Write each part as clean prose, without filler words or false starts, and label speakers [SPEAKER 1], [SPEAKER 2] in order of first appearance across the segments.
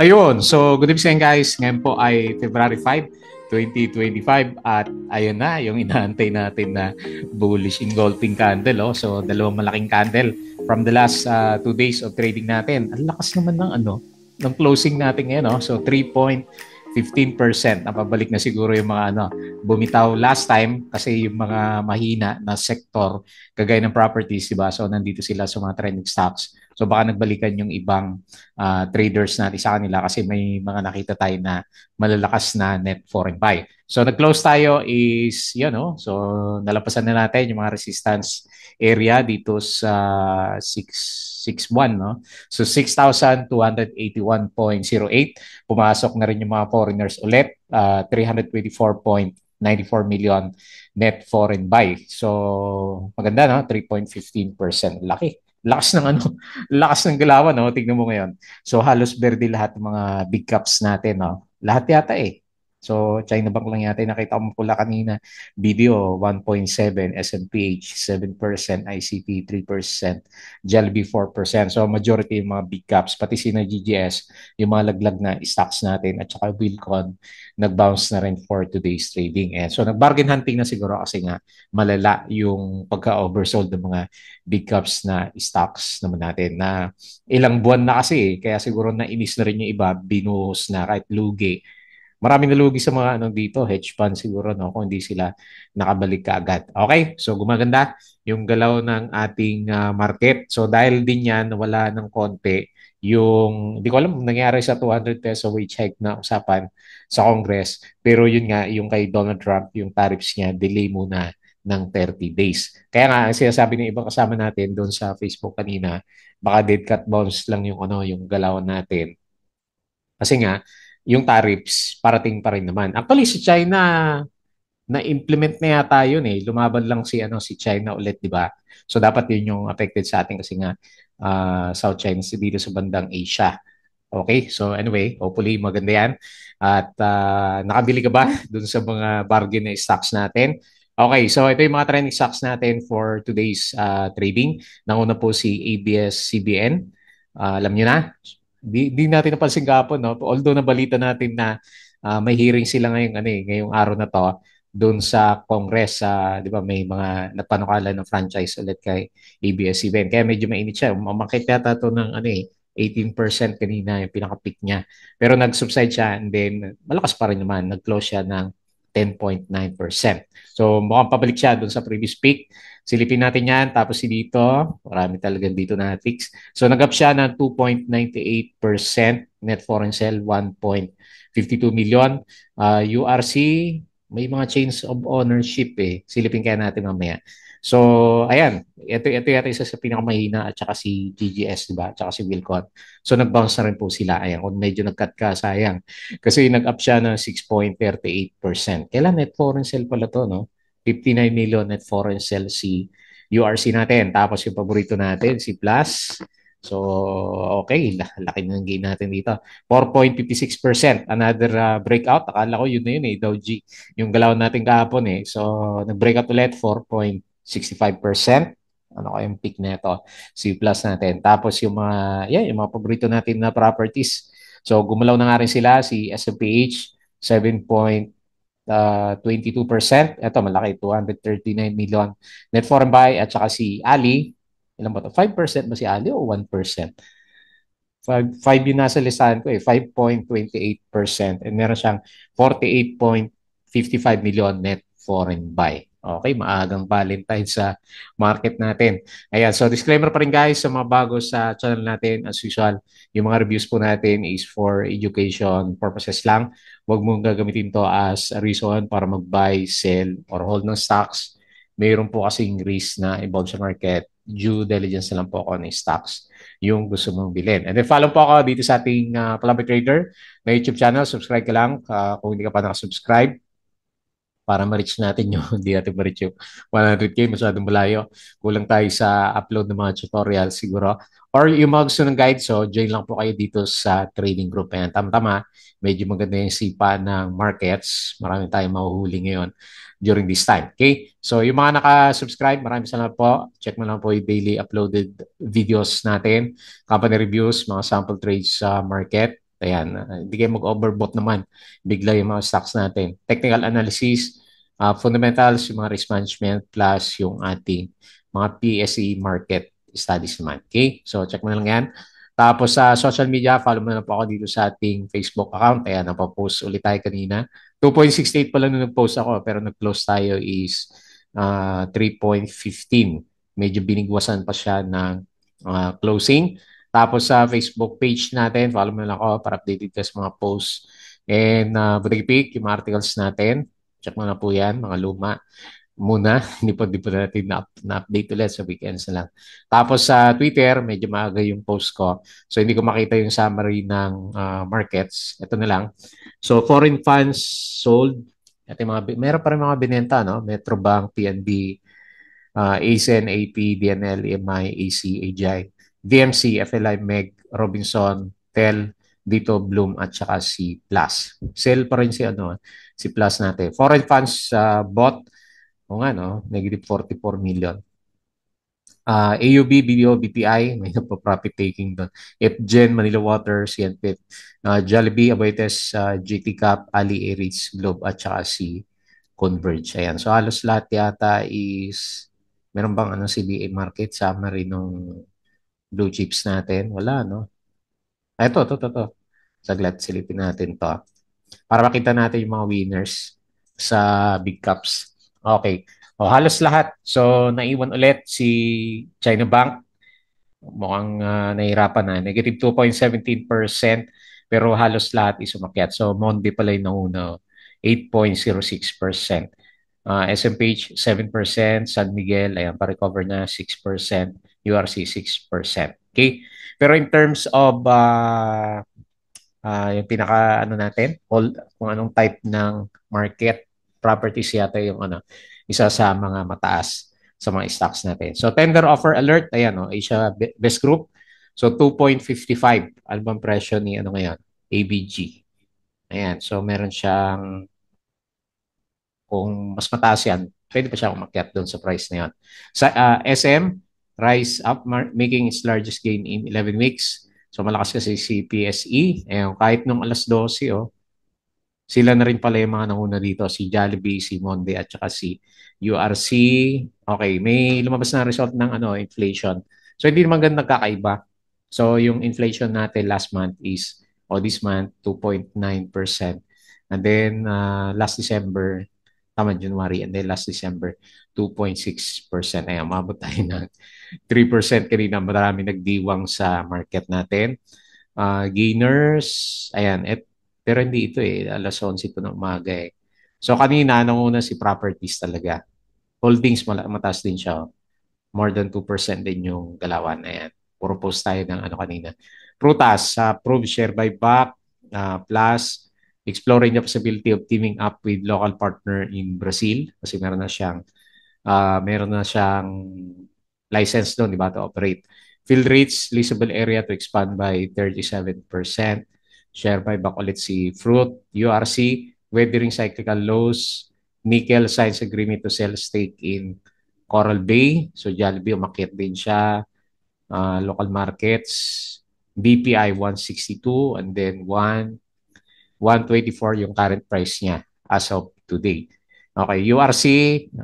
[SPEAKER 1] Ayun, so good evening guys. Ngayon po ay February 5, 2025 at ayun na yung inaantay natin na bullish engulfing candle. Oh. So dalawang malaking candle from the last 2 days of trading natin. Ang lakas naman ng closing natin ngayon. Oh. So 3.15%. Napabalik na siguro yung mga bumitaw last time kasi yung mga mahina na sektor kagaya ng properties, diba? So nandito sila sa mga trending stocks. So baka nagbalikan yung ibang traders natin sa kanila kasi may mga nakita tayo na malalakas na net foreign buy. So nag-close tayo is yun, no? So nalampasan na natin yung mga resistance area dito sa 661, no? So 6,281.08. Pumasok na rin yung mga foreigners ulit, 324.94 million net foreign buy. So maganda, no? 3.15%. Laki. Lakas ng lakas ng galawan, no? Tingnan mo ngayon. So halos verde lahat ng mga big caps natin, no? Lahat yata eh. So China Bank lang yata yung nakita ko pula kanina. Video 1.7, SMPH 7%, ICT 3%, Jollibee 4%. So majority yung mga big caps, pati sina GGS, yung mga laglag na stocks natin at saka Wilcon nag-bounce na rin for today's trading. And so nag-bargain hunting na siguro kasi nga malala yung pagka-oversold ng mga big caps na stocks naman natin na ilang buwan na kasi kaya siguro nainis na rin yung iba, binuhos na kahit lugi. Maraming nalugi sa mga dito, hedge fund siguro, no, kung hindi sila nakabalik kaagad. Okay, so gumaganda yung galaw ng ating market. So dahil din yan, wala ng konti yung, hindi ko alam, nangyari sa 200 peso wage hike na usapan sa Congress. Pero yun nga, yung kay Donald Trump, yung tariffs niya, delay muna ng 30 days. Kaya nga, ang sinasabi ng ibang kasama natin doon sa Facebook kanina, baka dead cat bounce lang yung yung galawan natin. Kasi nga, yung tariffs parating pa rin naman. Actually, si China na-implement na yata yun eh. Lumaban lang si China ulit, di ba? So dapat yun yung affected sa atin kasi nga South China dito sa bandang Asia. Okay, so anyway, hopefully maganda yan. At nakabili ka ba dun sa mga bargain na stocks natin? Okay, so ito yung mga trending stocks natin for today's trading. Nanguna po si ABS-CBN. Alam nyo na, di natin napansin kahapon, no? Although nabalita natin na may hearing sila ngayong araw na to doon sa Congress, 'di ba, may mga napanukala ng franchise ulit kay ABS-CBN. Kaya medyo mainit siya. Umakit yata to ng 18% kanina yung pinaka-peak niya. Pero nag-subside siya and then malakas pa rin naman. Nag-close siya ng 10.9%. So mukhang pabalik siya doon sa previous peak. Silipin natin yan. Tapos si dito, marami talagang dito na fix. So nag-up siya ng 2.98%. Net foreign sale, 1.52 million. URC, may mga change of ownership eh. Silipin kaya natin mamaya. So, ayan. Ito yata isa sa pinakamahina at saka si GGS, di ba? At saka si Wilcon. So, nag-bounce na rin po sila. Ayan. Kung medyo nag-cut ka, sayang. Kasi nag-up siya ng 6.38%. Kailan net foreign sale pala to, no? 59 million net foreign sale si URC natin. Tapos yung paborito natin, si Plus. So, okay. Laki ng gain natin dito. 4.56%. Another breakout. Akala ko yun na yun eh. Dow G. Yung galaw natin kahapon eh. So, nag-breakout ulit. 4.65%. Ano kayong peak nito? C plus natin. Tapos yung mga paborito natin na properties. So, gumalaw na nga rin sila. Si SMPH, 7.22%. Ito, malaki. 239 million net foreign buy. At saka si Ali, ilan ba ito? 5% ba si Ali o 1%? 5 yung nasa listahan ko eh, 5.28%. And meron siyang 48.55 million net foreign buy. Okay, maagang Valentine sa market natin. Ayan, so disclaimer pa rin guys sa mga bago sa channel natin. As usual, yung mga reviews po natin is for education purposes lang. Huwag mong gagamitin to as a reason para mag-buy, sell, or hold ng stocks. Mayroon po kasing risk na involved sa market. Due diligence na lang po ako ng stocks yung gusto mong bilhin. And then follow po ako dito sa ating Palabra Trader na YouTube channel. Subscribe ka lang kung hindi ka pa nakasubscribe para ma-reach natin yung hindi natin ma-reach yung 100K, masyadong malayo. Kulang tayo sa upload ng mga tutorials siguro. Or yung mga gusto ng guide, so join lang po kayo dito sa trading group. Ayan, tama-tama, medyo maganda yung sipa ng markets. Marami tayong mahuhuli ngayon during this time. Okay? So yung mga naka-subscribe, maraming salamat po. Check mo lang po yung daily uploaded videos natin, company reviews, mga sample trades sa market. Ayan, hindi kayo mag-overbought naman. Bigla yung mga stocks natin. Technical analysis, fundamentals, yung mga risk management, plus yung ating mga PSE market studies naman. Okay? So, check mo na lang yan. Tapos sa social media, follow mo na po ako dito sa ating Facebook account. Ayan, napapost ulit tayo kanina. 2.68 pa lang nung nag-post ako, pero nag-close tayo is 3.15. Medyo binigwasan pa siya ng closing. Tapos sa Facebook page natin, follow mo lang ako para updated ka sa mga posts. And Butig-Pig, yung mga articles natin. Check mo na po yan, mga luma muna. Hindi po natin na-update ulit sa weekends na lang. Tapos sa Twitter, medyo maaga yung post ko. So hindi ko makita yung summary ng markets. Ito na lang. So foreign funds sold. Ito yung meron pa rin mga binenta, no? Metrobank, PNB, ASEN, AP, DNL, EMI, AC, AGI, DMC, FLI, MEG, Robinson, TEL, Dito, Bloom, at saka si Plus. Sell pa rin si Plus natin. Foreign funds bought, o nga, no? Negative 44 million. AUB, BDO, BPI, may nagpa-profit taking doon. FGen, Manila Water, CNPIT, Jollibee, Aboitiz, GT Cap, Ali, Aries, Globe, at saka si Converge. Ayan. So halos lahat yata is meron bang ano CBA market summary nung blue chips natin? Wala, no? Ito. Saglit, silipin natin to. Para makita natin yung mga winners sa big cups. Okay. O, halos lahat. So, naiwan ulit si China Bank. Mukhang nahirapan na. Negative 2.17%, pero halos lahat is umakyat. So, Monde pala yung nauna. 8.06%. SMPH 7%, San Miguel, ayan, pa-recover na 6%, URC 6%. Okay? Pero in terms of yung pinaka ano natin, kung anong type ng market properties yata yung isa sa mga mataas sa mga stocks natin. So tender offer alert, ayan Asia Best Group. So 2.55 ano bang presyo ni ngayon? ABG. Ayan, so meron siyang kung mas mataas yan, pwede pa siya umakyat doon sa price na yan. Sa SM, rise up, making its largest gain in 11 weeks. So malakas kasi si PSE. Kahit nung alas 12, sila na rin pala yung mga nanguna dito. Si Jollibee, si Monde, at saka si URC. Okay, may lumabas na result ng inflation. So hindi naman ganun nagkakaiba. So yung inflation natin last month is, this month, 2.9%. And then last December, January, and then last December, 2.6%. Ayan, mabot tayo ng 3% kanina. Marami nagdiwang sa market natin. Gainers, ayan, pero hindi ito alas 11 po ng umaga So kanina, nanguna si properties talaga. Holdings, mataas din siya. More than 2% din yung galawan. Ayan, puro post tayo ng kanina. Prutas, approved share buyback, plus exploring the possibility of teaming up with local partner in Brazil kasi meron na siyang license doon, di ba, to operate. Field rates, leasable area to expand by 37%. Share buyback ulit si Fruit, URC, weathering cyclical lows, Nickel signs agreement to sell stake in Coral Bay. So Jollibee, umakyat din siya. Local markets, BPI 162 and then 124 yung current price niya as of today. Okay, URC,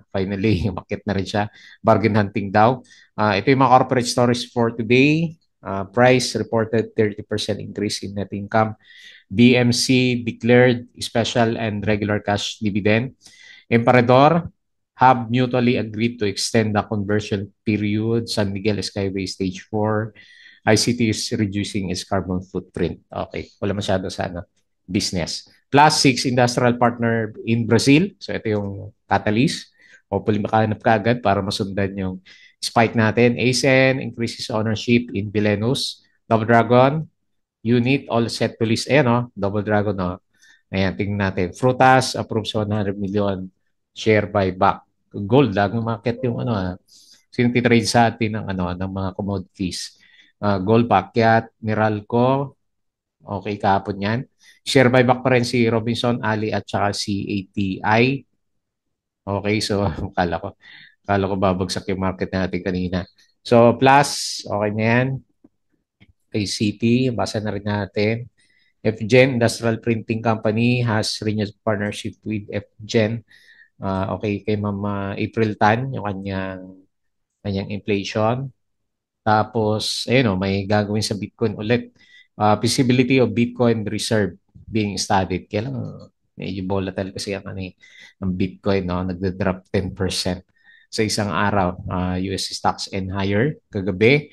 [SPEAKER 1] finally, umakyat na rin siya. Bargain hunting daw. Ito yung mga corporate stories for today. Price reported 30% increase in net income. BMC declared special and regular cash dividend. Emperador have mutually agreed to extend the conversion period. San Miguel Skyway Stage 4. ICT is reducing its carbon footprint. Okay, wala masyado sa business. Plus 6 industrial partner in Brazil. So ito yung catalyst. Hopefully makahanap ka agad para masundan yung spike natin. ASEN increases ownership in Bilenos. Double Dragon unit all set to list. Ayan Double Dragon Ayan, tingnan natin. Frutas approves 100 million share buyback. Gold, laging market yung sino titrade sa atin ng ng mga commodities. Gold paakyat, Meralco, okay kahapon yan. Share buyback pa rin si Robinson, Ali at saka si ATI. Okay, so kala ko babagsak yung market natin kanina. So plus, okay na yan. Kay City, basa na rin natin. FGen, Industrial Printing Company, has renewed partnership with FGen. Okay, kay Ma'am April Tan, yung kanyang inflation. Tapos, ayun o, may gagawin sa Bitcoin ulit. Feasibility of Bitcoin reserve being studied. Kaya lang, medyo volatile kasi ang ng Bitcoin, no? Nagda-drop 10% sa isang araw. US stocks and higher kagabi.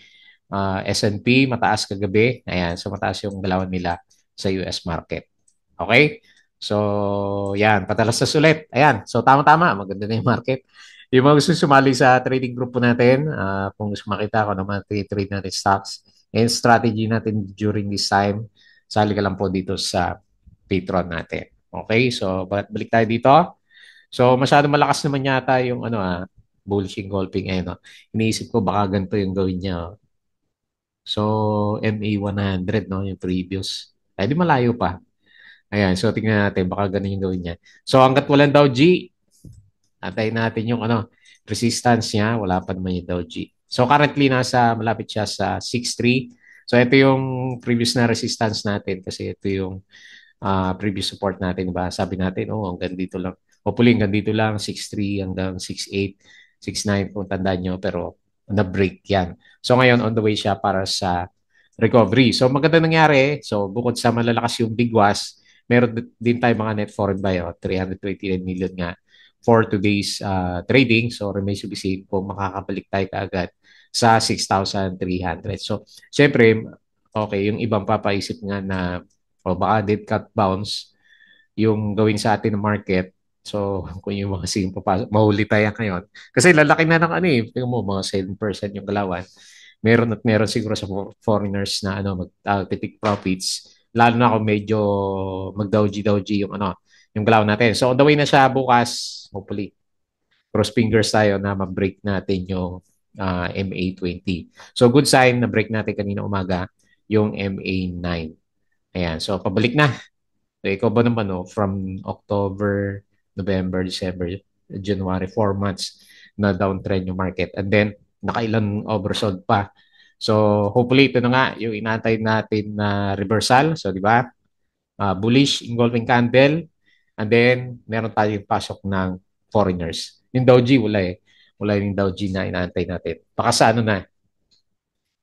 [SPEAKER 1] S&P mataas kagabi. Ayan, so mataas yung galawan nila sa US market. Okay? So, yan, patalas na ulit. Ayan, so tama-tama, maganda na yung market. Yung mga gusto sumali sa trading group po natin, kung gusto makita ko ng mga trade natin stocks and strategy natin during this time, sali ka lang po dito sa Patreon natin. Okay, so balik tayo dito. So masyado malakas naman yata yung bullish engulfing eh, no? Iniisip ko baka ganito yung gawin niya. Oh. So MA 100, no, yung previous. Ay, di malayo pa. Ayan, so tingnan natin baka ganun yung gawin niya. So hanggat walang Dow G, antayin natin yung resistance niya. Wala pa naman yung Dow G. So currently malapit siya sa 6.3. So ito yung previous na resistance natin kasi ito yung previous support natin, diba? Sabi natin, oh, hanggang dito lang. Hopefully hanggang dito lang, 6.3 hanggang 6.8, 6.9 kung tandaan nyo, pero na-break yan. So ngayon, on the way siya para sa recovery. So maganda nangyari. So bukod sa malalakas yung bigwas, meron din tayo mga net foreign buy, 329 million nga for today's trading. So remains to be seen kung makakabalik tayo kaagad sa 6,300. So syempre, okay, yung ibang papaisip nga na o baka dead cat bounce yung gawin sa atin ng market. So, kung yung mga sige papasok, mahuli tayo ngayon. Kasi lalaki na ng tingnan mo, mga 7% yung galawan. Meron at meron siguro sa foreigners na mag-take profits. Lalo na kung medyo mag-doji-doji yung galawan natin. So, on the way na siya bukas, hopefully, cross fingers tayo na ma-break natin yung MA20. So, good sign na break natin kanina umaga yung MA9. Ayan, so pabalik na. So, ikaw ba naman, from October, November, December, January, 4 months na downtrend yung market. And then, nakailan oversold pa. So, hopefully, ito na nga, yung inantay natin na reversal. So, di ba? Bullish, engulfing candle. And then, meron tayong pasok ng foreigners. Yung Dow G, wala eh. Wala yung Dow G na inaantay natin. Baka sa na,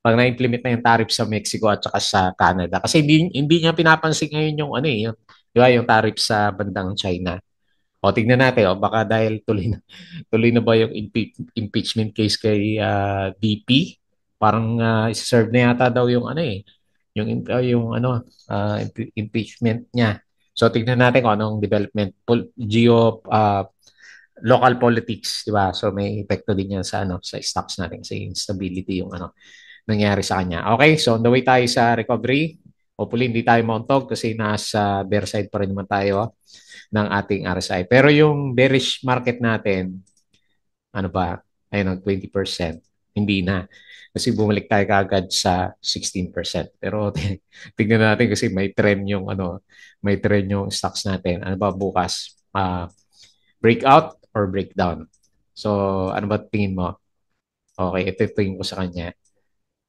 [SPEAKER 1] pag na-implement na yung tariff sa Mexico at saka sa Canada. Kasi hindi niya pinapansin ngayon di ba, yung tariff sa bandang China. O tignan natin, baka dahil tuloy na ba yung impeachment case kay BP? Parang serve na yata daw yung impeachment niya. So tignan natin kung anong development local politics, di ba? So may epekto din yan sa stocks natin kasi instability yung nangyari sa kanya. Okay, so on the way tayo sa recovery. Hopefully hindi tayo mauntog kasi nasa bear side pa rin naman tayo ng ating RSI. Pero yung bearish market natin, ano ba, ayun, 20%. Hindi na. Kasi bumalik tayo kagad sa 16%. Pero tignan natin kasi may trend yung stocks natin. Ano ba bukas? Breakout or breakdown? So, ano ba tingin mo? Okay, ito tingin ko sa kanya.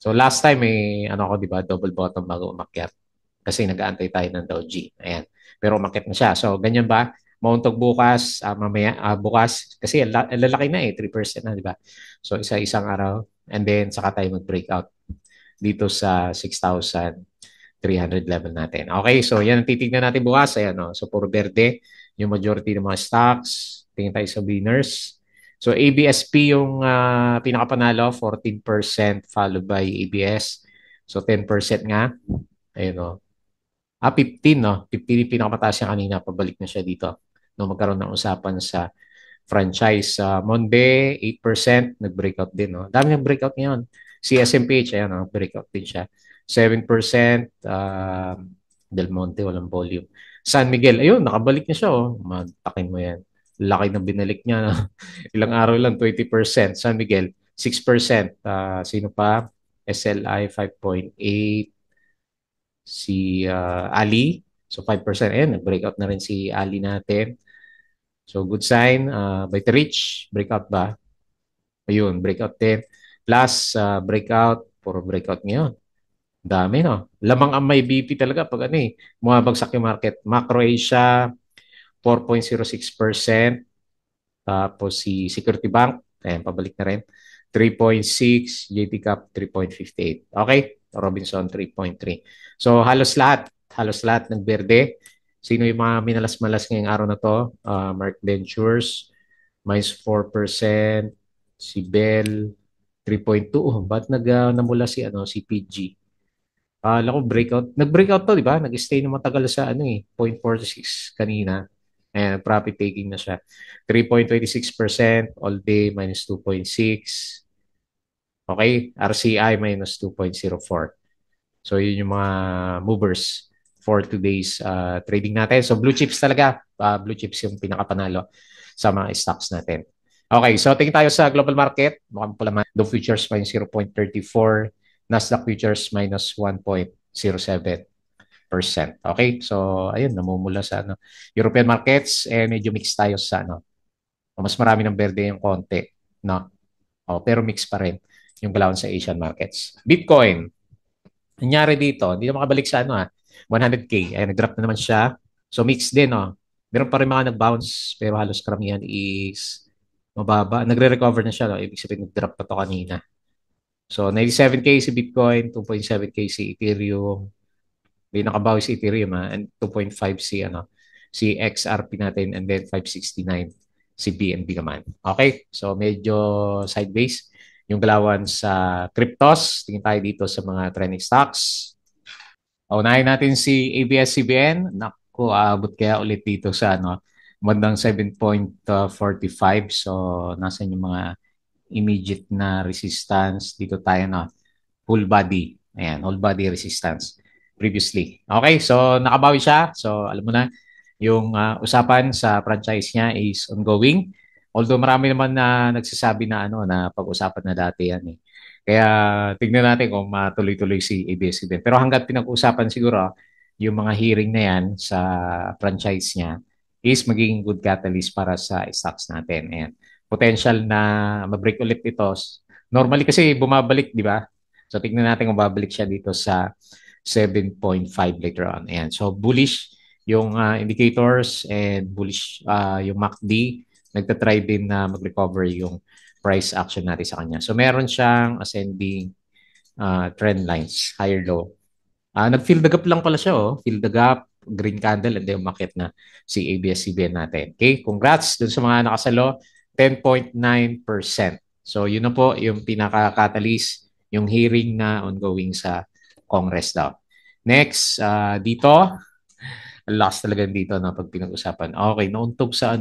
[SPEAKER 1] So last time ako 'di ba, double bottom bago umakyat kasi nag-aantay tayo ng Dow G. Ayan. Pero umakyat na siya. So ganyan ba? Mauntog bukas, mamaya bukas kasi lalaki na 3% na, 'di ba? So isang araw and then saka tayo mag-breakout dito sa 6,300 level natin. Okay, so yan ang titignan natin bukas. Ayan, no? So puro berde yung majority ng mga stocks. Tingin tayo sa winners. So ABSP yung pinakapanalo, 14% followed by ABS. So 10% nga. Ayun, no? 15, no? 15 yung pinakamataas niya kanina. Pabalik na siya dito. No, magkaroon ng usapan sa franchise. Monde, 8%. Nag-breakout din, no? Dami nag-breakout ngayon. Si SMPH, ayan, no? Breakout din siya. 7%. Del Monte, walang volume. San Miguel, ayun, nakabalik na siya, oh. Magtakin mo yan. Laki na binalik niya. No? Ilang araw lang, 20%. San Miguel, 6%. Sino pa? SLI, 5.8. Si Ali, so 5%. Ayan, nag-breakout na rin si Ali natin. So, good sign. By the Rich, breakout ba? Ayun, breakout din. Plus, breakout, puro breakout ngayon. Dami, no? Lamang ang may BP talaga pag ano eh, bumabagsak yung market. Macro Asia, 4.06%. Tapos si Security Bank, ayan, pabalik na rin. 3.6, JT Cap 3.58. Okay? Robinson 3.3. So halos lahat ng berde. Sino yung mga minalas-malas ngayong araw na to? Mark Ventures, minus 4%. Si Bell, 3.2. Oh, ba't namula si, si PG? Akala ko breakout. Nag-breakout to, di ba? Nag-stay na matagal sa 0.46 kanina. Ayan, profit taking na siya. 3.26% all day minus 2.6. Okay, RCI minus 2.04. So yun yung mga movers for today's trading natin. So blue chips talaga. Blue chips yung pinakapanalo sa mga stocks natin. Okay, so tingin tayo sa global market. Mukhang pula man. Dow futures minus 0.34. Nasdaq futures minus 1.07%. Okay, so ayun, namumula sa European markets medyo mixed tayo sa mas marami ng berde yung konti, no? Pero mixed pa rin yung galawan sa Asian markets. Bitcoin, nangyari dito, hindi na makabalik sa 100K. Ay, nag-drop na naman siya. So, mixed din, no? Meron pa rin mga nag-bounce, pero halos karamihan is mababa. Nagre-recover na siya, no? Ibig sabihin, nag-drop pa to kanina. So, 97K si Bitcoin, 2.7K si Ethereum. May nakabawi si Ethereum, and 2.5 si XRP natin, and then 569 si BNB naman. Okay? So, medyo sideways yung galawan sa cryptos. Tingin tayo dito sa mga trending stocks. Unahin natin si ABS-CBN. Naku, aabot kaya ulit dito sa bandang 7.45. So, nasan yung mga immediate na resistance? Dito tayo full body. Ayan, whole body resistance previously. Okay, so nakabawi siya. So, alam mo na, yung usapan sa franchise niya is ongoing. Although marami naman na nagsasabi na na pag-usapan na dati yan eh. Kaya tignan natin kung matuloy-tuloy si ABS-CBN. Pero hanggat pinag-usapan siguro yung mga hearing na yan sa franchise niya is magiging good catalyst para sa stocks natin. Ayan. Potential na mag-break ulit ito. Normally kasi bumabalik, di ba? So tignan natin kung babalik siya dito sa 7.5 later on. Ayan. So bullish yung indicators and bullish yung MACD. Nagtatry din na mag-recover yung price action natin sa kanya. So meron siyang ascending trend lines, higher low. Nag-fill the gap lang pala siya, oh. Fill the gap, green candle, and then umakit na si ABS-CBN natin. Okay, congrats dun sa mga nakasalo, 10.9%. So yun na po yung pinaka-catalyst, yung hearing na ongoing sa Congress daw. Next, dito, last talaga dito na pag pinag-usapan. Okay, nauntog sa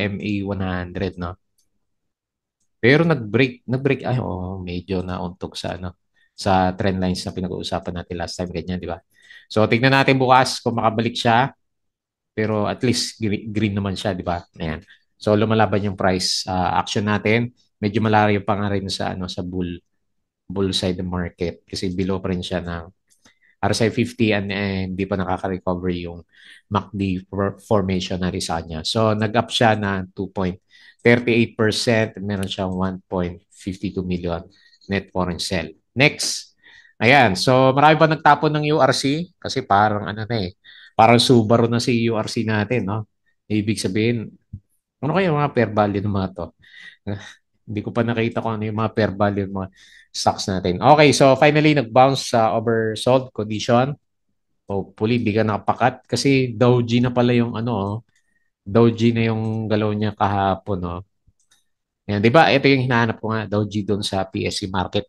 [SPEAKER 1] MA 100, no? Pero nag-break, ay, medyo nauntog sa sa trend lines na pinag-uusapan natin last time, ganyan, di ba? So, tignan natin bukas kung makabalik siya, pero at least green naman siya, di ba? Ayan. So, lumalaban yung price action natin. Medyo malayo pa nga rin sa sa bull side of the market kasi below pa rin siya ng RSI 50 and hindi pa nakaka-recover yung MACD formation na rin sa kanya. So, nag-up siya na 2.38%. Meron siyang 1.52 million net foreign sell. Next. Ayan. So, marami pa nagtapon ng URC kasi parang parang Subaru na si URC natin, no? Ibig sabihin, ano kaya mga fair value ng mga to? Hindi ko pa nakita kung ano yung mga fair value ng mga stocks natin. Okay, so finally, nag-bounce sa oversold condition. Hopefully, hindi ka nakapakat kasi Doji na pala yung Doji na yung galaw niya kahapon, no? Yan, 'di ba? Ito yung hinahanap ko nga, Doji doon sa PSC market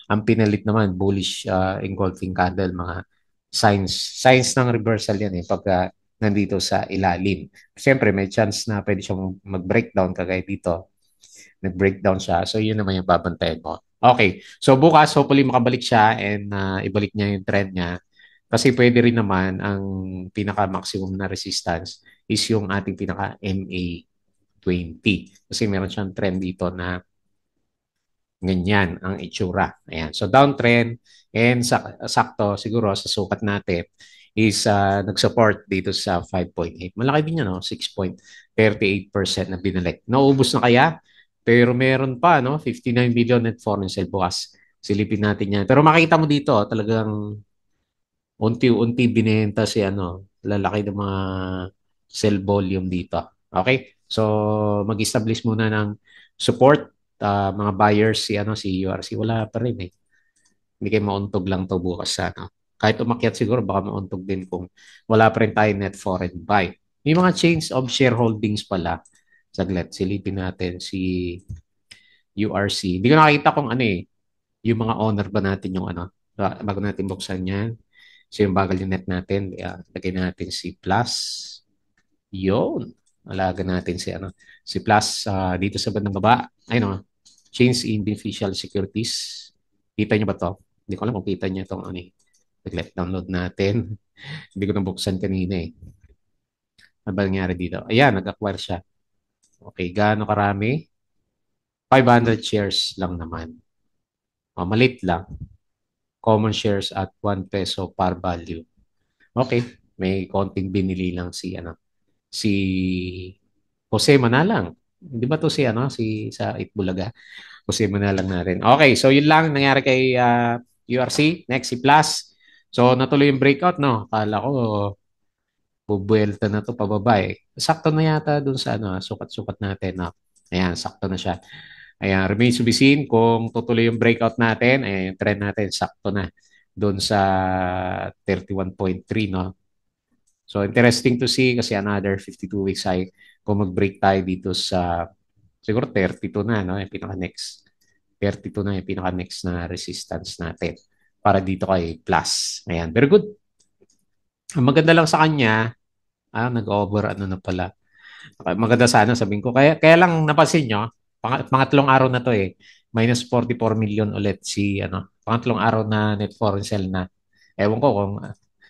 [SPEAKER 1] ang pinalit naman bullish engulfing candle, mga signs ng reversal yan pagka nandito sa ilalim. Siyempre, may chance na pwede siyang mag-breakdown kagaya dito. Nag-breakdown siya. So, yun naman yung babantayan mo. Okay. So, bukas, hopefully makabalik siya and ibalik niya yung trend niya. Kasi pwede rin naman ang pinaka-maximum na resistance is yung ating pinaka-MA 20. Kasi meron siyang trend dito na ganyan ang itsura. Ayan. So downtrend and sakto siguro sa sukat natin is nag-support dito sa 5.8. Malaki din yan, no? 6.38% na binalik. Naubos na kaya? Pero meron pa, no? 59 billion net foreign sale bukas Silipin natin yan. Pero makita mo dito, talagang unti-unti binenta si ano, lalaki ng mga sell volume dito. Okay? So, mag-establish muna ng support, mga buyers si ano si URC wala pa rin eh. Hindi kayo mauntog lang to bukas sa ano. Kahit umakyat siguro baka mauntog din kung wala pa rin tayo net foreign buy. May mga change of shareholdings pala. Saglit, silipin natin si URC. Hindi ko nakita kung ano eh, yung mga owner ba natin yung ano, bago natin buksan yan. So yung bagal yung net natin, lagay natin si Plus. Yun. Alaga natin si ano, si Plus dito sa bandang baba. Ay no, change in beneficial securities. Kita nyo ba to? Hindi ko alam kung kita nyo itong ano eh. Saglit, download natin. Hindi ko nabuksan kanina eh. Ano ba nangyari dito? Ayan, nag-acquire siya. Okay, gaano karami? 500 shares lang naman. Malit lang. Common shares at 1 peso par value. Okay, may konting binili lang si ano, si Jose Manalang. Di ba to si ano, si sa Itbulaga? Jose Manalang natin. Okay, so yun lang nangyari kay URC. Next si Plus. So natuloy yung breakout, no? Kala ko bubuelta na to pababa eh. Sakto na yata dun sa ano, sukat-sukat natin, no? Ayan, sakto na siya. Ayan, remains to be seen kung tutuloy yung breakout natin. Ayan, yung trend natin, sakto na doon sa 31.3, no? So, interesting to see kasi another 52 weeks high kung mag-break tayo dito sa siguro 32 na, no? Yung pinaka-next. 32 na yung pinaka-next na resistance natin para dito kay plus. Ayan, very good. Ang maganda lang sa kanya, nag-over ano na pala. Maganda sana sabihin ko. Kaya lang napansin nyo, pangatlong araw na to eh. Minus 44 million ulit si ano, pangatlong araw na net foreign sell na. Ewan ko kung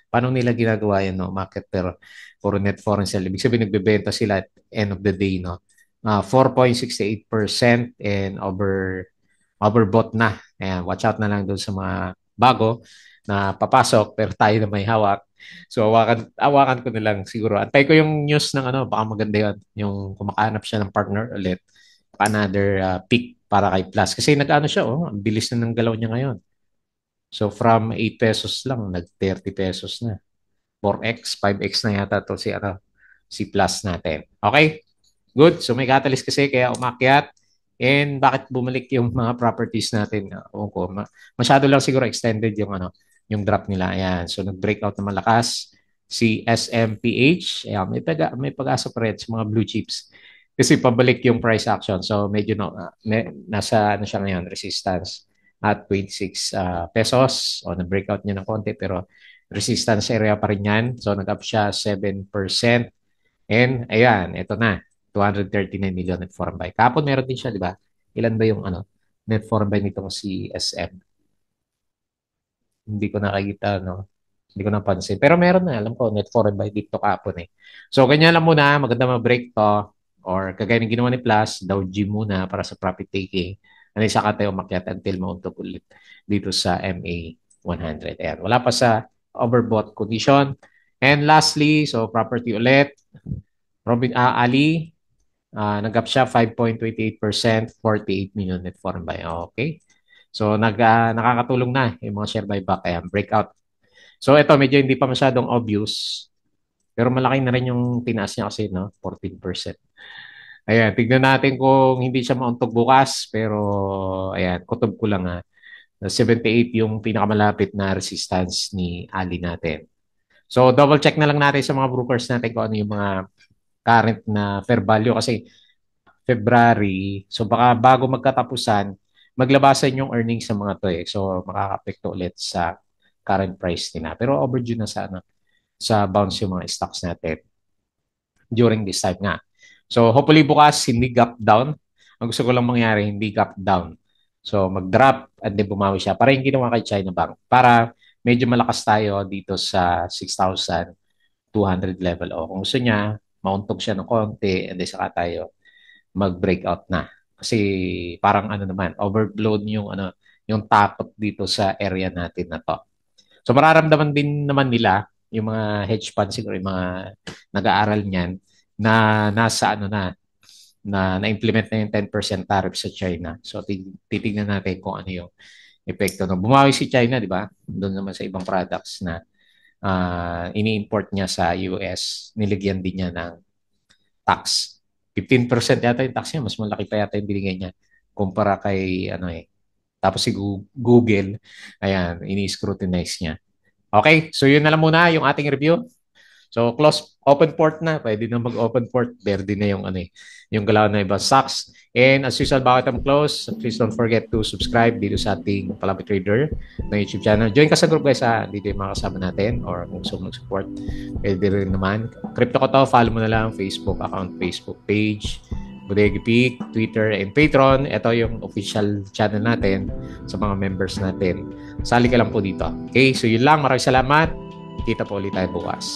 [SPEAKER 1] paano nila ginagawa yan, no? Market pero puro net foreign sell. Ibig sabihin nagbebenta sila at end of the day, no? 4.68% and overbought na. Ayan, watch out na lang doon sa mga bago na papasok pero tayo na may hawak. So awakan ko na lang siguro. Antay ko yung news ng ano, baka maganda yun. Yung kumakahanap siya ng partner ulit. Another pick para kay Plus. Kasi nag-ano siya, ang bilis na ng galaw niya ngayon. So from 8 pesos lang, nag 30 pesos na. 4x, 5x na yata to si ano, si Plus natin. Okay? Good. So may catalyst kasi kaya umakyat. And bakit bumalik yung mga properties natin? Ewan ko. Masyado lang siguro extended yung ano, yung drop nila. Ayan. So nag-breakout na malakas si SMPH. Ayan, may pag-asa pa rin sa mga blue chips. Kasi pabalik yung price action. So medyo no, nasa ano siya ngayon, resistance at 26 pesos. O na-breakout niya ng konti pero resistance area pa rin yan. So nag-up siya 7%. And ayan, ito na. 239 million net foreign buy. Kapon meron din siya, di ba? Ilan ba yung ano, net foreign buy nitong si SM? Hindi ko nakikita, no? Hindi ko napansin. Pero meron na, alam ko, net foreign buy dito kapon eh. So, ganyan lang muna. Maganda mag-break to. Or kagaya ng ginawa ni Plus, Dow G muna para sa profit taking. Ano yung saka tayo umakyat until mauntog ulit dito sa MA 100. Ayan, wala pa sa overbought condition. And lastly, so property ulit. Ali, nag-up siya 5.28%, 48 million net foreign buy. Okay. So nakakatulong na yung mga share buyback. Ayan, breakout. So ito medyo hindi pa masyadong obvious. Pero malaki na rin yung tinaas niya kasi, no? 14%. Ayan, tignan natin kung hindi siya mauntog bukas. Pero, ayan, kutob ko lang ha. 78 yung pinakamalapit na resistance ni Ali natin. So, double check na lang natin sa mga brokers natin kung ano yung mga current na fair value kasi February. So baka bago magkatapusan, maglabasan yung earnings sa mga to eh. So makaka-apekto ulit sa current price nila. Pero overdue na sa ano, sa bounce yung mga stocks natin during this time nga. So hopefully bukas hindi gap down. Ang gusto ko lang mangyari, hindi gap down. So mag-drop and then bumawi siya. Para yung ginawa kay China Bank. Para medyo malakas tayo dito sa 6,200 level. O kung gusto niya, mauntog siya ng konti and then saka tayo mag-breakout na. Kasi parang ano naman, overblown yung ano, yung takot dito sa area natin na to. So mararamdaman din naman nila yung mga hedge funds siguro yung mga nag-aaral niyan na nasa ano na na-implement na yung 10% tariff sa China. So titignan natin kung ano yung epekto. No? Bumawi si China, di ba? Doon naman sa ibang products na ini-import niya sa US, nilagyan din niya ng tax. 15% yata yung tax niya, mas malaki pa yata yung binigay niya kumpara kay ano eh. Tapos si Google, ayan, ini-scrutinize niya. Okay, so yun na lang muna yung ating review. So close open port na, pwede na mag-open port, verde na yung ano eh, yung galaw na ibang stocks. And as usual, bago tayo close, please don't forget to subscribe dito sa ating Palabra Trader na YouTube channel. Join ka sa group guys ha, dito yung mga kasama natin or kung gusto mo support, pwede rin naman. Crypto ko to, follow mo na lang Facebook account, Facebook page, Bodega Peak, Twitter, and Patreon. Ito yung official channel natin sa mga members natin. Sali ka lang po dito. Okay, so yun lang. Maraming salamat. Kita po ulit tayo bukas.